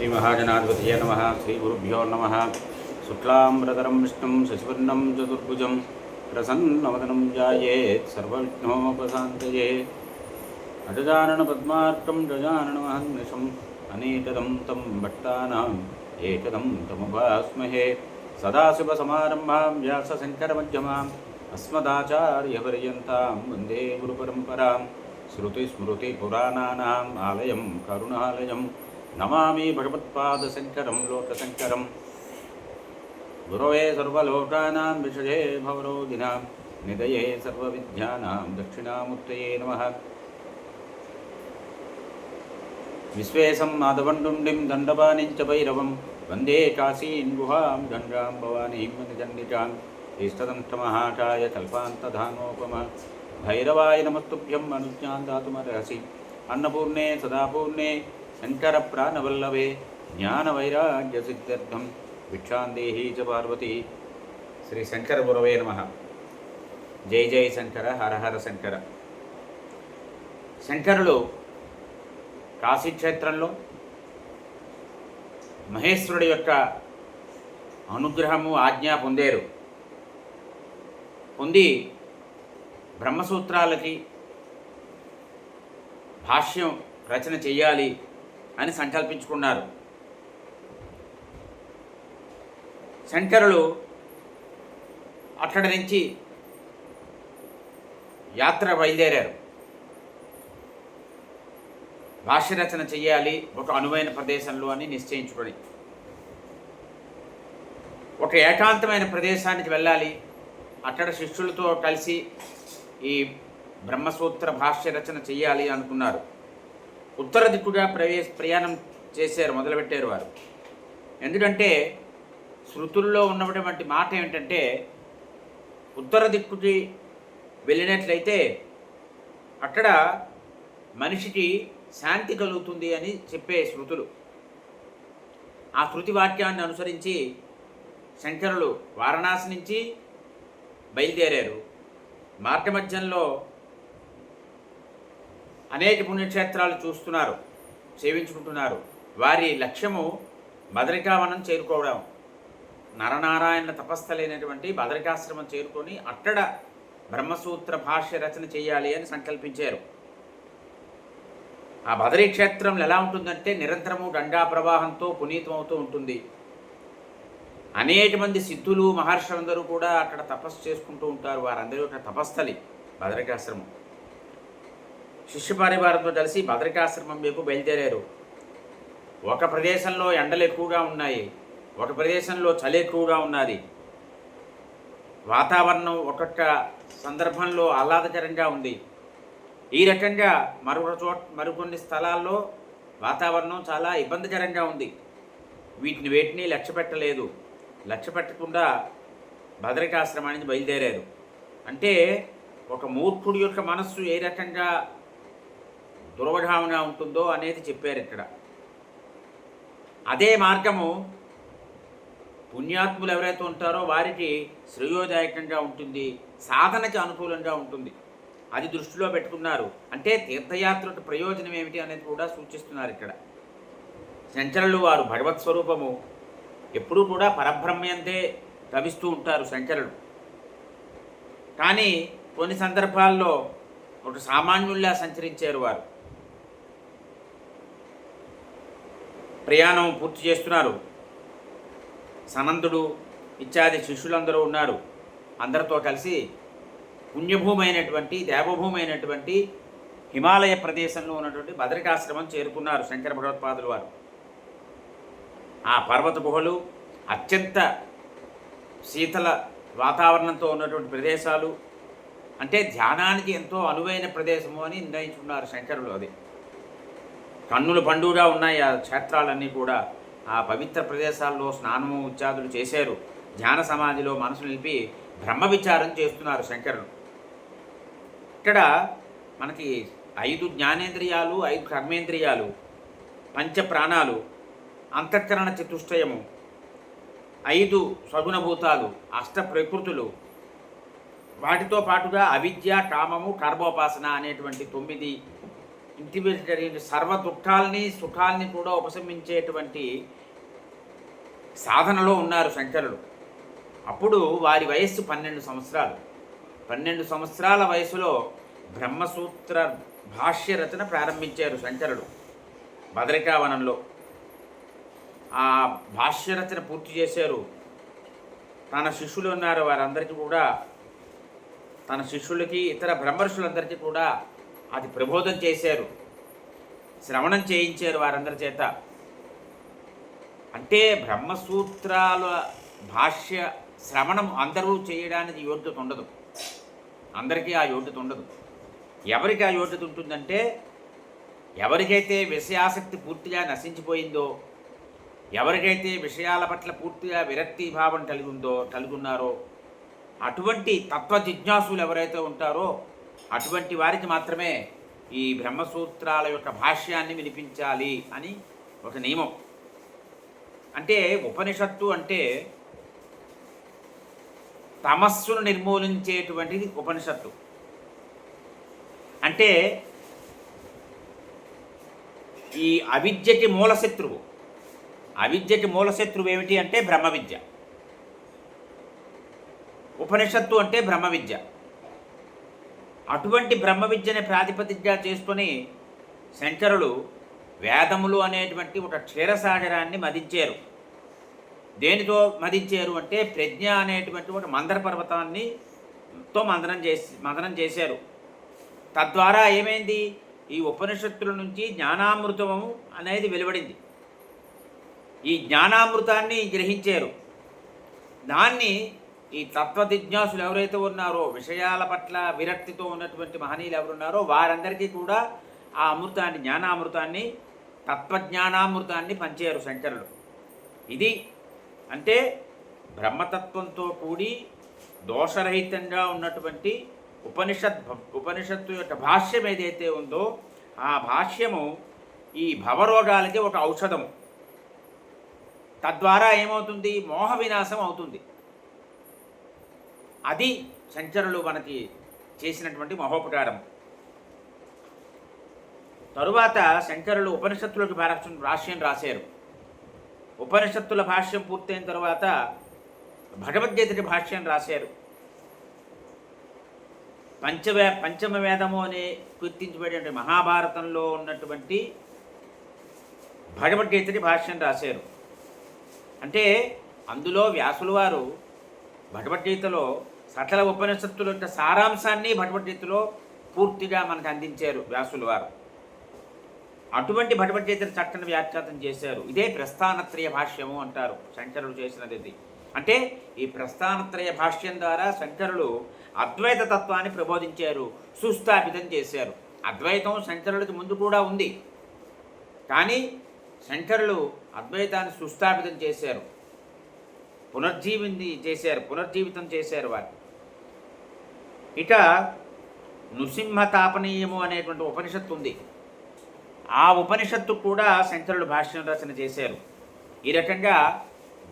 श्री महाजनाधिपतये नमः। श्री गुरुभ्यो नमः। शुक्लाम्बरधरं विष्णुं शशिवर्णं चतुर्भुजं प्रसन्नवदनं ध्यायेत् सर्वविघ्नोपशान्तये। अजजाननपद्मार्कं गजाननमहर्निशम् अनेकदं तं भट्टानाम् एकदं तमुपास्महे। सदाशिवसमारम्भां व्यासशङ्करमध्यमाम् अस्मदाचार्यपर्यन्तां वन्दे गुरुपरम्परां। श्रुतिस्मृतिपुराणानाम् आलयं करुणालयं नमामि भगवत्पादशङ्करं लोकशङ्करं। गुरवे सर्वलोकानां विषये भवरोगिणां निधये सर्वविद्यानां दक्षिणामूर्तये नमः। विश्वेशं माधवण्डुण्डिं दण्डपाणिं च भैरवं वन्दे काशीं गुहां गङ्गां भवानीं मुनिचण्डिकाम्। इष्टदन्तमहाकाय कल्पान्तधानोपम भैरवाय नमस्तुभ्यं अनुज्ञां दातुमर्हसि। अन्नपूर्णे सदापूर्णे शङ्करप्राणवल्लभे ज्ञानवैराग्यसिद्ध्यर्थं भिक्षां देहि च पार्वती। श्री शंकर गुरवे नमः। जय जय शंकर, हर हर शंकर। శంకరులు కాశీక్షేత్రంలో మహేశ్వరుడి యొక్క అనుగ్రహము ఆజ్ఞ పొంది బ్రహ్మసూత్రాలకి భాష్యం రచన చేయాలి అని సంకల్పించుకున్నారు. శంకరులు అక్కడి నుంచి యాత్ర బయలుదేరారు. భాష్య రచన చేయాలి ఒక అనువైన ప్రదేశంలో అని నిశ్చయించుకొని ఒక ఏకాంతమైన ప్రదేశానికి వెళ్ళాలి. అక్కడ శిష్యులతో కలిసి ఈ బ్రహ్మసూత్ర భాష్య రచన చేయాలి అనుకున్నారు. ఉత్తర దిక్కుగా ప్రయాణం చేశారు, మొదలుపెట్టారు వారు. ఎందుకంటే శృతుల్లో ఉన్నటువంటి మాట ఏమిటంటే ఉత్తర దిక్కుకి వెళ్ళినట్లయితే అక్కడ మనిషికి శాంతి కలుగుతుంది అని చెప్పే శృతులు. ఆ శృతి వాక్యాన్ని అనుసరించి శంకరులు వారణాసి నుంచి బయలుదేరారు. మార్గమధ్యంలో అనేక పుణ్యక్షేత్రాలు చూస్తున్నారు, సేవించుకుంటున్నారు. వారి లక్ష్యము బదరికావనం చేరుకోవడం. నరనారాయణ తపస్థలైనటువంటి బదరికాశ్రమం చేరుకొని అక్కడ బ్రహ్మసూత్ర భాష్య రచన చేయాలి అని సంకల్పించారు. ఆ బదరీ క్షేత్రంలో ఎలా ఉంటుందంటే నిరంతరము గంగా ప్రవాహంతో పునీతమవుతూ ఉంటుంది. అనేక మంది సిద్ధులు మహర్షులందరూ కూడా అక్కడ తపస్సు చేసుకుంటూ ఉంటారు. వారందరూ ఒక తపస్థలి బదరికాశ్రమం. శిష్య పరివారంతో కలిసి బదరికాశ్రమం వైపు బయలుదేరారు. ఒక ప్రదేశంలో ఎండలు ఎక్కువగా ఉన్నాయి, ఒక ప్రదేశంలో చలి ఎక్కువగా ఉన్నది. వాతావరణం ఒక్కొక్క సందర్భంలో ఆహ్లాదకరంగా ఉంది. ఈ రకంగా మరికొన్ని స్థలాల్లో వాతావరణం చాలా ఇబ్బందికరంగా ఉంది. వేటిని లక్ష్య పెట్టలేదు. లక్ష్య పెట్టకుండా బదరికాశ్రమానికి బయలుదేరారు. అంటే ఒక మూర్ఖుడి యొక్క మనస్సు ఏ రకంగా దుర్వభావంగా ఉంటుందో అనేది చెప్పారు ఇక్కడ. అదే మార్గము పుణ్యాత్ములు ఎవరైతే ఉంటారో వారికి శ్రేయోదాయకంగా ఉంటుంది, సాధనకి అనుకూలంగా ఉంటుంది. అది దృష్టిలో పెట్టుకున్నారు. అంటే తీర్థయాత్రకు ప్రయోజనం ఏమిటి అనేది కూడా సూచిస్తున్నారు ఇక్కడ. శంకరులు వారు భగవత్ స్వరూపము, ఎప్పుడూ కూడా పరబ్రహ్మయంతే తవిస్తూ ఉంటారు శంకరులు. కానీ కొన్ని సందర్భాల్లో ఒక సామాన్యుల్లా సంచరించారు వారు. ప్రయాణం పూర్తి చేస్తున్నారు. సనందుడు ఇత్యాది శిష్యులందరూ ఉన్నారు. అందరితో కలిసి పుణ్యభూమి అయినటువంటి దేవభూమి అయినటువంటి హిమాలయ ప్రదేశంలో ఉన్నటువంటి బదరికాశ్రమం చేరుకున్నారు శంకర భగవత్పాదులు వారు. ఆ పర్వత గుహలు, అత్యంత శీతల వాతావరణంతో ఉన్నటువంటి ప్రదేశాలు, అంటే ధ్యానానికి ఎంతో అనువైన ప్రదేశము అని నిర్ణయించుకున్నారు శంకరులు. అది కన్నుల పండుగగా ఉన్నాయి ఆ క్షేత్రాలన్నీ కూడా. ఆ పవిత్ర ప్రదేశాల్లో స్నానము ఇత్యాదులు చేశారు. ధ్యాన సమాధిలో మనసు నిలిపి బ్రహ్మ విచారం చేస్తున్నారు శంకరులు. ఇక్కడ మనకి 5 జ్ఞానేంద్రియాలు, 5 కర్మేంద్రియాలు, 5 ప్రాణాలు, అంతఃకరణ చతుష్టయము, 5 సగుణభూతాలు, 8 ప్రకృతులు, వాటితో పాటుగా అవిద్య, కామము, కర్మోపాసన అనేటువంటి 9 ఇంటి మీద జరిగే సర్వ దుఃఖాలని సుఖాలని కూడా ఉపశమించేటువంటి సాధనలో ఉన్నారు శంకరులు. అప్పుడు వారి వయస్సు 12 సంవత్సరాలు. 12 సంవత్సరాల వయసులో బ్రహ్మసూత్ర భాష్య రచన ప్రారంభించారు శంకరుడు బదరికావనంలో. ఆ భాష్య రచన పూర్తి చేశారు. తన శిష్యులు ఉన్నారు, వారందరికీ కూడా, తన శిష్యులకి ఇతర బ్రహ్మర్షులందరికీ కూడా అది ప్రబోధం చేశారు, శ్రవణం చేయించారు వారందరి చేత. అంటే బ్రహ్మసూత్రాల భాష్య శ్రవణం అందరూ చేయడానికి యోగ్యత ఉండదు, అందరికీ ఆ యోగ్యత ఉండదు. ఎవరికి ఆ యోగ్యత ఉంటుందంటే ఎవరికైతే విషయాసక్తి పూర్తిగా నశించిపోయిందో, ఎవరికైతే విషయాల పట్ల పూర్తిగా విరక్తి భావం కలిగి ఉన్నారో, అటువంటి తత్వ జిజ్ఞాసులు ఎవరైతే ఉంటారో అటువంటి వారికి మాత్రమే ఈ బ్రహ్మసూత్రాల యొక్క భాష్యాన్ని వినిపించాలి అని ఒక నియమం. అంటే ఉపనిషత్తు అంటే తమస్సును నిర్మూలించేటువంటిది ఉపనిషత్తు. అంటే ఈ అవిద్యకి మూలశత్రువు. అవిద్యకి మూలశత్రువు ఏమిటి అంటే బ్రహ్మ విద్య. ఉపనిషత్తు అంటే బ్రహ్మ విద్య. అటువంటి బ్రహ్మ విద్యని ప్రాతిపదికగా చేసుకొని శంకరులు వేదములు అనేటువంటి ఒక క్షీరసాగరాన్ని మదించారు. దేనితో మదించారు అంటే ప్రజ్ఞ అనేటువంటి ఒక మందర పర్వతాన్ని మందనం చేశారు. తద్వారా ఏమైంది, ఈ ఉపనిషత్తుల నుంచి జ్ఞానామృతము అనేది వెలువడింది. ఈ జ్ఞానామృతాన్ని గ్రహించారు. దాన్ని ఈ తత్వజిజ్ఞాసులు ఎవరైతే ఉన్నారో, విషయాల పట్ల విరక్తితో ఉన్నటువంటి మహనీయులు ఎవరున్నారో వారందరికీ కూడా ఆ అమృతాన్ని, జ్ఞానామృతాన్ని, తత్వజ్ఞానామృతాన్ని పంచారు శంకరులు. ఇది అంటే బ్రహ్మతత్వంతో కూడి దోషరహితంగా ఉన్నటువంటి ఉపనిషత్తు యొక్క భాష్యం ఏదైతే ఉందో ఆ భాష్యము ఈ భవరోగాలకి ఒక ఔషధము. తద్వారా ఏమవుతుంది, మోహ వినాశం అవుతుంది. అది శంకరులు మనకి చేసినటువంటి మహోపకారం. తరువాత శంకరులు ఉపనిషత్తులకు భాష్యం రాశారు. ఉపనిషత్తుల భాష్యం పూర్తయిన తరువాత భగవద్గీతకి భాష్యం రాశారు. పంచమ వేదము అనే కీర్తించబడినటువంటి మహాభారతంలో ఉన్నటువంటి భగవద్గీతకి భాష్యం రాశారు. అంటే అందులో వ్యాసుల వారు భగవద్గీతలో సకల ఉపనిషత్తుల యొక్క సారాంశాన్ని భగవద్గీతలో పూర్తిగా మనకు అందించారు వ్యాసుల వారు. అటువంటి భగవద్గీతను చక్కని వ్యాఖ్యాతం చేశారు. ఇదే ప్రస్థానత్రయ భాష్యము అంటారు శంకరులు చేసినది ఇది. అంటే ఈ ప్రస్థానత్రయ భాష్యం ద్వారా శంకరులు అద్వైత తత్వాన్ని ప్రబోధించారు, సుస్థాపితం చేశారు. అద్వైతం శంకరులకి ముందు కూడా ఉంది, కానీ శంకరులు అద్వైతాన్ని సుస్థాపితం చేశారు, పునర్జీవితం చేశారు వారు. ఇక నృసింహ తాపనీయము అనేటువంటి ఉపనిషత్తు ఉంది. ఆ ఉపనిషత్తు కూడా శంకరులు భాష్యం రచన చేశారు. ఈ రకంగా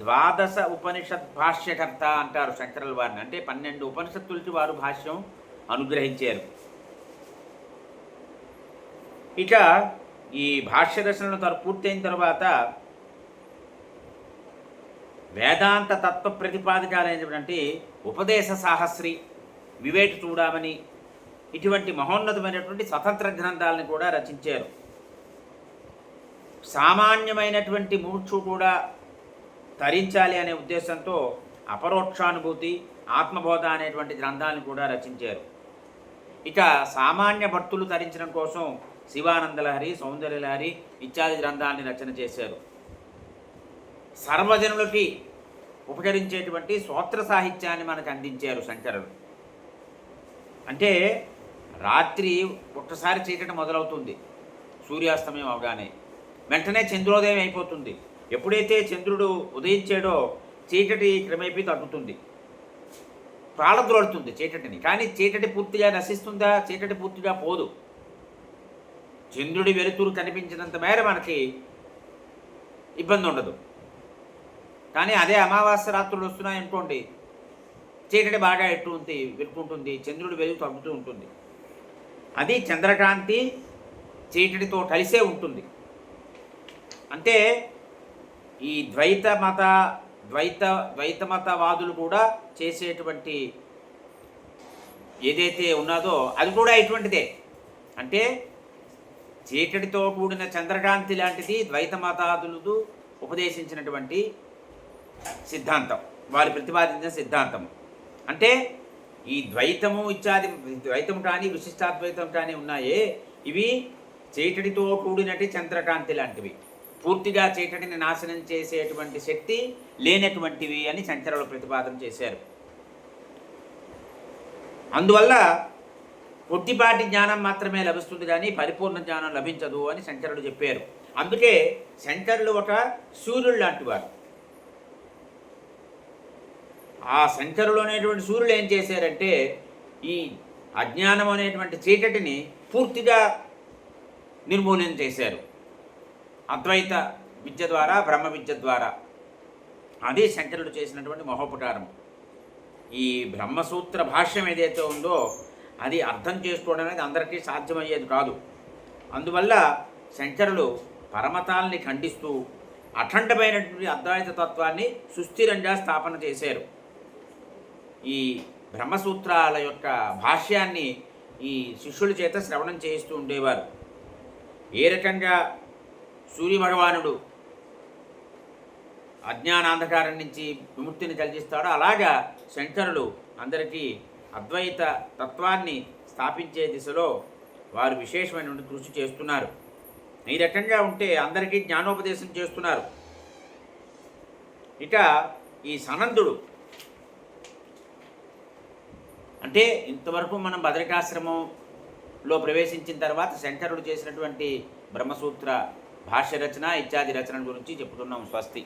12 ఉపనిషత్ భాష్యకర్త అంటారు శంకరుల వారిని. అంటే 12 ఉపనిషత్తులకి వారు భాష్యం అనుగ్రహించారు. ఇక ఈ భాష్య రచనలు పూర్తయిన తర్వాత వేదాంత తత్వ ప్రతిపాదికాలైనటువంటి ఉపదేశ సాహస్రి, వివేక చూడామణి ఇటువంటి మహోన్నతమైనటువంటి స్వతంత్ర గ్రంథాలను కూడా రచించారు. సామాన్యమైనటువంటి ముముక్షు కూడా తరించాలి అనే ఉద్దేశంతో అపరోక్షానుభూతి, ఆత్మబోధ అనేటువంటి గ్రంథాలను కూడా రచించారు. ఇక సామాన్య భక్తులు తరించడం కోసం శివానందలహరి, సౌందర్యలహరి ఇత్యాది గ్రంథాలని రచన చేశారు. సర్వజనులకి ఉపకరించేటువంటి స్తోత్ర సాహిత్యాన్ని మనకు అందించారు శంకరులు. అంటే రాత్రి ఒక్కసారి చీకటి మొదలవుతుంది, సూర్యాస్తమయం అవగానే వెంటనే చంద్రోదయం అయిపోతుంది. ఎప్పుడైతే చంద్రుడు ఉదయించాడో చీకటి క్రమేపీ తగ్గుతుంది, ప్రాళద్రోడుతుంది చీకటిని. కానీ చీకటి పూర్తిగా నశిస్తుందా? చీకటి పూర్తిగా పోదు. చంద్రుడి వెలుతురు కనిపించినంత మేర మనకి ఇబ్బంది ఉండదు. కానీ అదే అమావాస్య రాత్రులు వస్తున్నాయనుకోండి, చీకటి బాగా వెలుకుంటుంది, చంద్రుడి వెలుగు తగ్గుతూ ఉంటుంది. అది చంద్రకాంతి చీకటితో కలిసే ఉంటుంది. అంటే ఈ ద్వైత మతవాదులు కూడా చేసేటువంటి ఏదైతే ఉన్నదో అది కూడా ఇటువంటిదే. అంటే చీకటితో కూడిన చంద్రకాంతి లాంటిది ద్వైత మతాదులు ఉపదేశించినటువంటి సిద్ధాంతం, వారు ప్రతిపాదించిన సిద్ధాంతం. అంటే ఈ ద్వైతము ఇత్యాది ద్వైతం కానీ విశిష్టాద్వైతం కానీ ఉన్నాయే, ఇవి చీకటితో కూడినటి చంద్రకాంతి లాంటివి, పూర్తిగా చీకటిని నాశనం చేసేటువంటి శక్తి లేనటువంటివి అని శంకరులు ప్రతిపాదన చేశారు. అందువల్ల కొద్దిపాటి జ్ఞానం మాత్రమే లభిస్తుంది కానీ పరిపూర్ణ జ్ఞానం లభించదు అని శంకరుడు చెప్పారు. అందుకే శంకరులు ఒక సూర్యుడు లాంటి వారు. ఆ శంకరులు అనేటువంటి సూర్యుడు ఏం చేశారంటే ఈ అజ్ఞానం అనేటువంటి చీకటిని పూర్తిగా నిర్మూలన చేశారు అద్వైత విద్య ద్వారా, బ్రహ్మ విద్య ద్వారా. అదే శంకరుడు చేసినటువంటి మహోపకారం. ఈ బ్రహ్మసూత్ర భాష్యం ఏదైతే ఉందో అది అర్థం చేసుకోవడం అనేది అందరికీ సాధ్యమయ్యేది కాదు. అందువల్ల శంకరులు పరమతాల్ని ఖండిస్తూ అఖండమైనటువంటి అద్వైత తత్వాన్ని సుస్థిరంగా స్థాపన చేశారు. ఈ బ్రహ్మసూత్రాల యొక్క భాష్యాన్ని ఈ శిష్యుల చేత శ్రవణం చేయిస్తూ ఉండేవారు. ఏ రకంగా సూర్యభగవానుడు అజ్ఞానాంధకారం నుంచి విముక్తిని కలిగిస్తాడో అలాగా శంకరులు అందరికీ అద్వైత తత్వాన్ని స్థాపించే దిశలో వారు విశేషమైన కృషి చేస్తున్నారు. ఈ రకంగా ఉంటే అందరికీ జ్ఞానోపదేశం చేస్తున్నారు. ఇక ఈ సనందుడు అంటే ఇంతవరకు మనం బదరికాశ్రమంలో ప్రవేశించిన తర్వాత శంకరుడు చేసినటువంటి బ్రహ్మసూత్ర భాష్య రచన ఇత్యాది రచన గురించి చెప్పుతున్నాం. స్వస్తి.